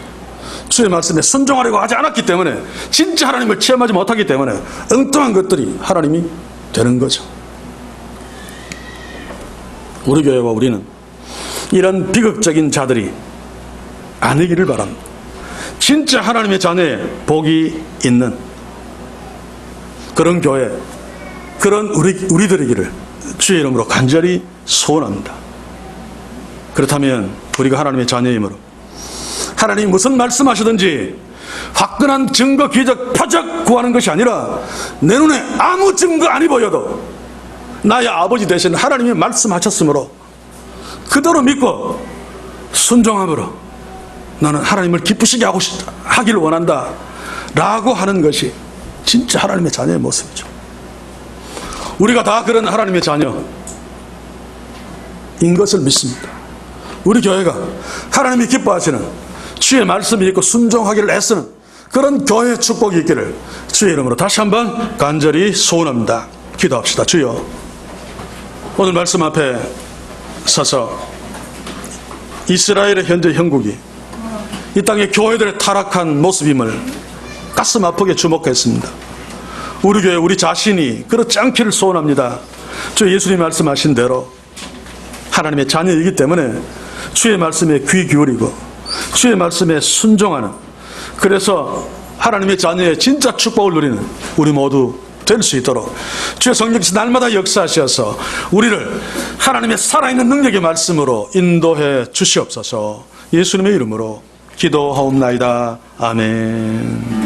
주의 말씀에 순종하려고 하지 않았기 때문에, 진짜 하나님을 체험하지 못하기 때문에 엉뚱한 것들이 하나님이 되는 거죠. 우리 교회와 우리는 이런 비극적인 자들이 아니기를 바랍니다. 진짜 하나님의 자녀의 복이 있는 그런 교회, 그런 우리들이기를 주의 이름으로 간절히 소원합니다. 그렇다면 우리가 하나님의 자녀이므로 하나님이 무슨 말씀하시든지 화끈한 증거, 기적, 표적 구하는 것이 아니라 내 눈에 아무 증거 아니 보여도 나의 아버지 되신 하나님이 말씀하셨으므로 그대로 믿고 순종함으로 나는 하나님을 기쁘시게 하기를 원한다 라고 하는 것이 진짜 하나님의 자녀의 모습이죠. 우리가 다 그런 하나님의 자녀인 것을 믿습니다. 우리 교회가 하나님이 기뻐하시는 주의 말씀이 있고 순종하기를 애쓰는 그런 교회의 축복이 있기를 주의 이름으로 다시 한번 간절히 소원합니다. 기도합시다. 주여, 오늘 말씀 앞에 서서 이스라엘의 현재 형국이 이 땅의 교회들의 타락한 모습임을 가슴 아프게 주목했습니다. 우리 교회, 우리 자신이 그렇지 않기를 소원합니다. 주 예수님 말씀하신 대로 하나님의 자녀이기 때문에 주의 말씀에 귀 기울이고 주의 말씀에 순종하는, 그래서 하나님의 자녀의 진짜 축복을 누리는 우리 모두 될 수 있도록 주의 성령께서 날마다 역사하셔서 우리를 하나님의 살아있는 능력의 말씀으로 인도해 주시옵소서. 예수님의 이름으로 기도하옵나이다. 아멘.